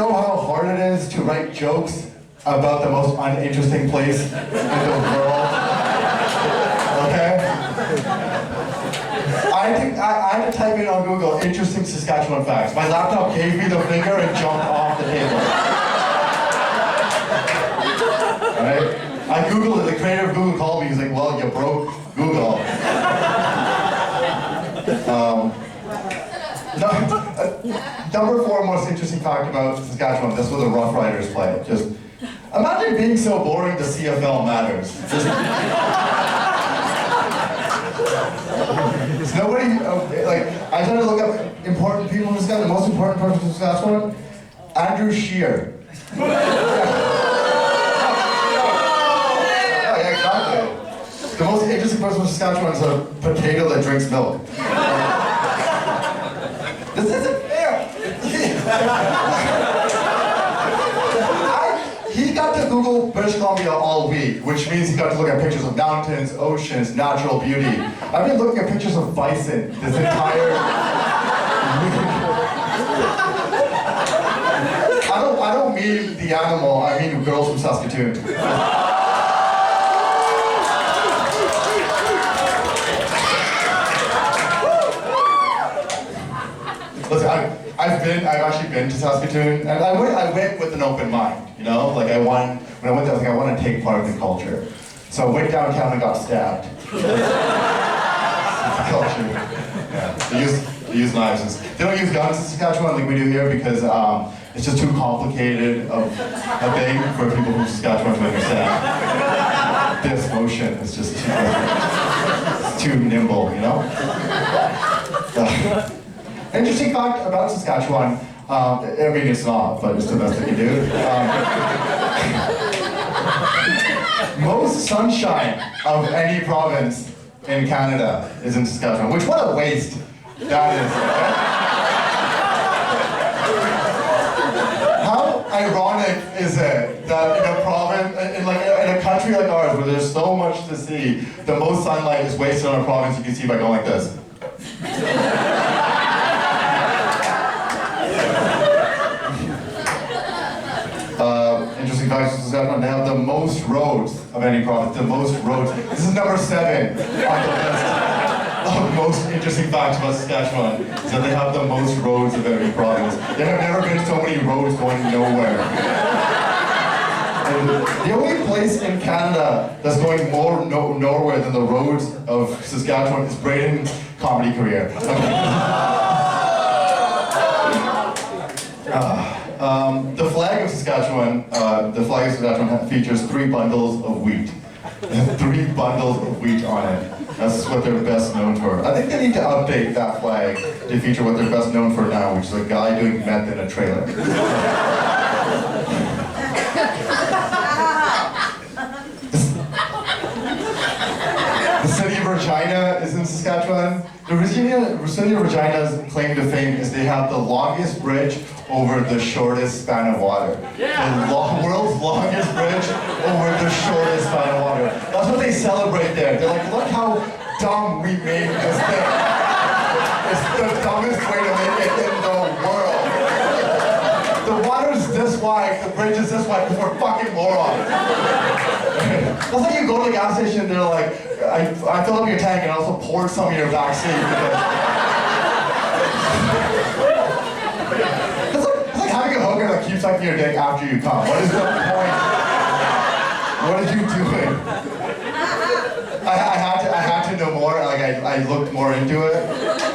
know how hard it is to write jokes about the most uninteresting place in the world? Okay? I had to type in on Google, interesting Saskatchewan facts. My laptop gave me the finger and jumped off the table. Right? I Googled it, the creator of Google called me, he's like, well, you broke Google. Number 4 most interesting fact about Saskatchewan, this is where the Rough Riders play. Just imagine being so boring the CFL matters. Nobody, like, I tried to look up important people in Saskatchewan, the most important person in Saskatchewan, Andrew Scheer. Yeah, exactly. The most interesting person in Saskatchewan is a potato that drinks milk. This isn't fair. He got to Google British Columbia all week, which means he got to look at pictures of mountains, oceans, natural beauty. I've been looking at pictures of bison this entire week. I don't mean the animal, I mean girls from Saskatoon. Listen, I've actually been to Saskatoon, and I went with an open mind, you know? Like when I went there, I was like, I want to take part of the culture. So I went downtown and got stabbed. Culture. Yeah, they use knives. They don't use guns in Saskatchewan like we do here because it's just too complicated of a thing for people from Saskatchewan to understand. This motion is just too nimble, you know? Interesting fact about Saskatchewan, I mean it's not, but it's the best I can do. Most sunshine of any province in Canada is in Saskatchewan, which what a waste that is. How ironic is it that in a province, in a country like ours where there's so much to see, the most sunlight is wasted on a province you can see by going like this. Interesting fact, Saskatchewan, they have the most roads of any province, the most roads. This is number 7 on the list of most interesting facts about Saskatchewan, is that they have the most roads of every province. There have never been so many roads going nowhere. And the only place in Canada that's going more nowhere than the roads of Saskatchewan is Braydon's comedy career. The flag of Saskatchewan, features 3 bundles of wheat. 3 bundles of wheat on it. That's what they're best known for. I think they need to update that flag to feature what they're best known for now, which is a guy doing meth in a trailer. The city of Regina is in Saskatchewan. The city of Regina's claim to fame is they have the longest bridge over the shortest span of water. Yeah. The world's longest bridge over the shortest span of water. That's what they celebrate there. They're like, look how dumb we made this thing. It's the dumbest way to make it in the world. The water's this wide, the bridge is this wide, because we're fucking morons. That's like you go to the gas station and they're like, I filled up your tank and I also poured some in your back seat because... It's like having a hooker that keeps sucking your dick after you come. What is the point? What are you doing? I had to know more. Like I looked more into it.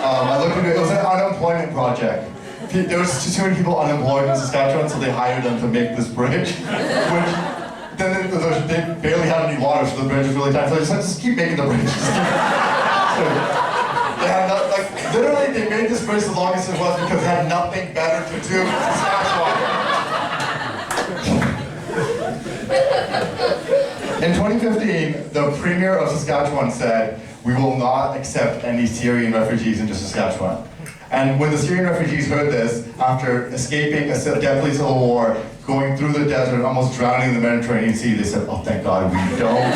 I looked into it. It was an unemployment project. There was too many people unemployed in Saskatchewan, so they hired them to make this bridge, which. Then they barely had any water, so the bridge was really tight. So they just keep making the bridge. They had literally, they made this bridge the longest it was because they had nothing better to do in Saskatchewan. In 2015, the Premier of Saskatchewan said, "We will not accept any Syrian refugees into Saskatchewan." And when the Syrian refugees heard this, after escaping a deadly civil war, going through the desert, almost drowning in the Mediterranean Sea, they said, oh, thank God we don't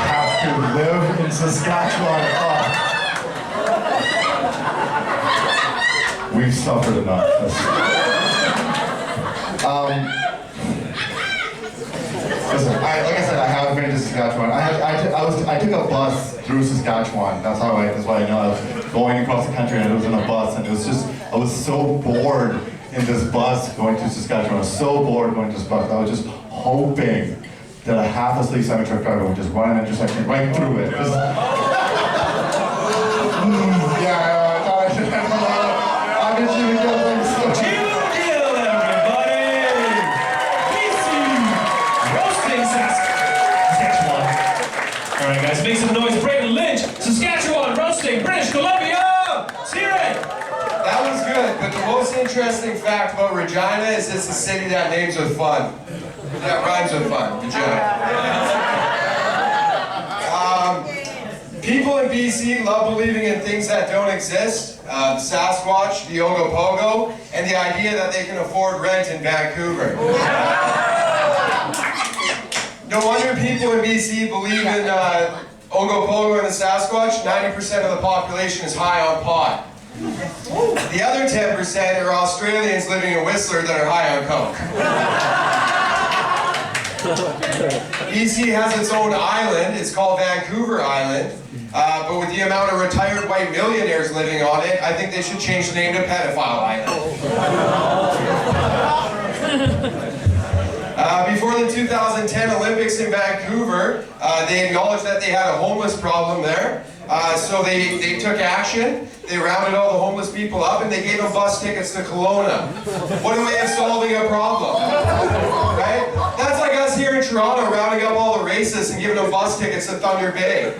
have to live in Saskatchewan. We've suffered enough. Listen, like I said, I haven't been to Saskatchewan. I took a bus through Saskatchewan. That's why I know I was going across the country, and it was in a bus, and it was just, I was so bored in this bus going to Saskatchewan. I was so bored going to this bus. I was just hoping that a half-asleep semi-truck driver would just run an intersection right through it. Just, yeah, I thought I should have I'm in Jeewan Gill. Jeewan Gill, everybody! BC, roasting Saskatchewan. All right, guys, make some noise. Braydon Lynch, Saskatchewan, roasting British Columbia. Siri. That was good, but the most interesting fact about Regina is it's a city that names with fun. That rhymes with fun, Regina. People in BC love believing in things that don't exist. Sasquatch, the Ogopogo, and the idea that they can afford rent in Vancouver. No wonder people in BC believe in Ogopogo and the Sasquatch. 90% of the population is high on pot. The other 10% are Australians living in Whistler that are high on coke. BC has its own island. It's called Vancouver Island. But with the amount of retired white millionaires living on it, I think they should change the name to Pedophile Island. Before the 2010 Olympics in Vancouver, they acknowledged that they had a homeless problem there. So they took action. They rounded all the homeless people up and they gave them bus tickets to Kelowna. What a way of solving a problem, right? That's like us here in Toronto rounding up all the racists and giving them bus tickets to Thunder Bay.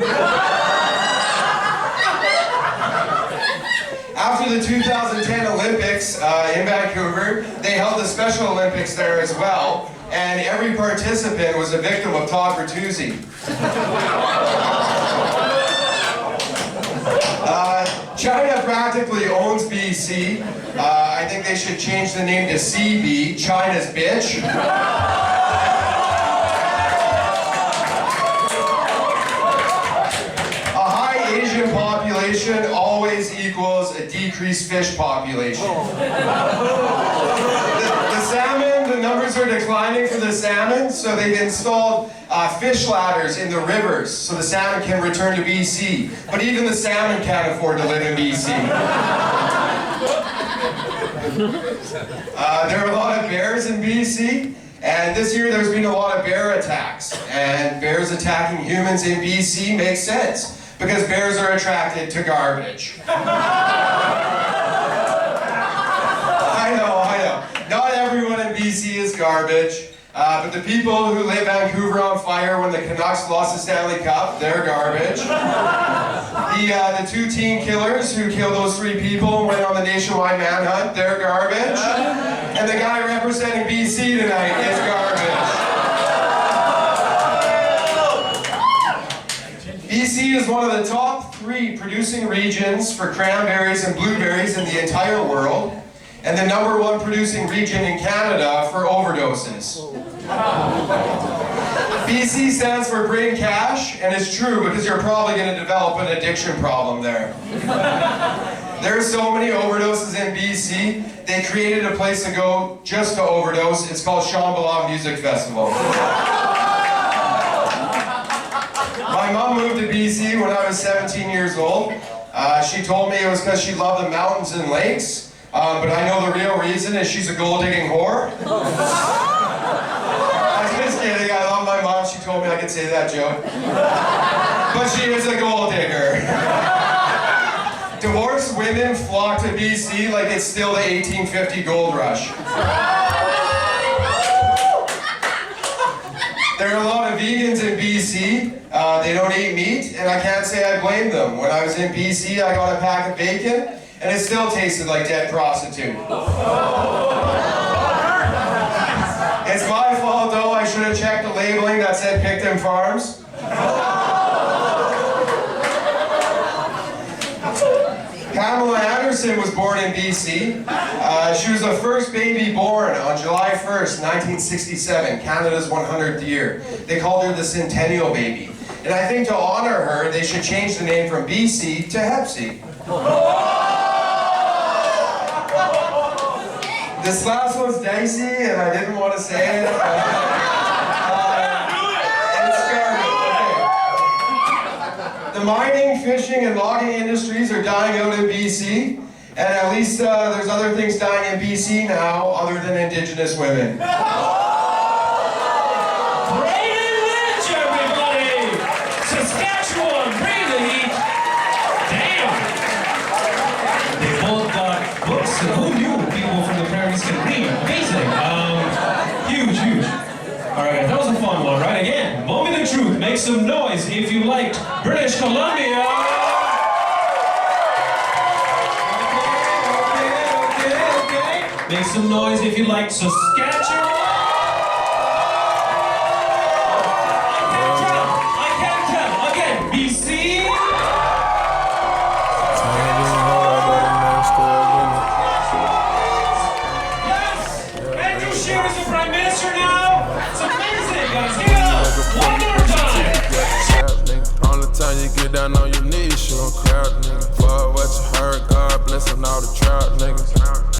After the 2010 Olympics in Vancouver, they held the Special Olympics there as well, and every participant was a victim of Todd Bertuzzi. China practically owns BC. I think they should change the name to CB, China's bitch. A high Asian population always equals a decreased fish population. The salmon, the numbers are declining for the salmon, so they've installed fish ladders in the rivers so the salmon can return to BC. But even the salmon can't afford to live in BC. There are a lot of bears in BC, and this year there's been a lot of bear attacks. And bears attacking humans in BC makes sense, because bears are attracted to garbage. I know. Not everyone in BC is garbage. But the people who lit Vancouver on fire when the Canucks lost the Stanley Cup, they're garbage. The two teen killers who killed those 3 people and went on the nationwide manhunt, they're garbage. And the guy representing BC tonight is garbage. BC is one of the top 3 producing regions for cranberries and blueberries in the entire world, and the #1 producing region in Canada for overdoses. BC stands for bring cash, and it's true because you're probably going to develop an addiction problem there. There are so many overdoses in BC, they created a place to go just to overdose. It's called Shambhala Music Festival. My mom moved to BC when I was 17 years old. She told me it was because she loved the mountains and lakes. But I know the real reason is she's a gold-digging whore. I'm just kidding, I love my mom, she told me I could say that joke. But she is a gold digger. Divorced women flock to BC like it's still the 1850 gold rush. There are a lot of vegans in BC. They don't eat meat, and I can't say I blame them. When I was in BC, I got a pack of bacon, and it still tasted like dead prostitute. It's my fault though, I should have checked the labeling that said Picton Farms. Pamela Anderson was born in BC. She was the first baby born on July 1st, 1967, Canada's 100th year. They called her the Centennial Baby. And I think to honor her, they should change the name from BC to Hep C. This last one's dicey, and I didn't want to say it. It's garbage. Okay. The mining, fishing, and logging industries are dying out in BC, and at least there's other things dying in BC now other than Indigenous women. Braydon Lynch, everybody! Saskatchewan, bring the heat! Damn! They both got books, and who knew people from the prairies can read? Amazing! Huge. Alright, that was a fun one, right? Again, moment of truth. Make some noise if you liked British Columbia! Okay. Make some noise if you liked Saskatchewan! I can't tell. Again, BC. Yes. Andrew Scheer is the Prime Minister now. It's amazing, guys. Give it up one more time. Only time you get down on your knees, you gon' crowd, nigga. Fuck what you heard, God blessing all the trout, niggas.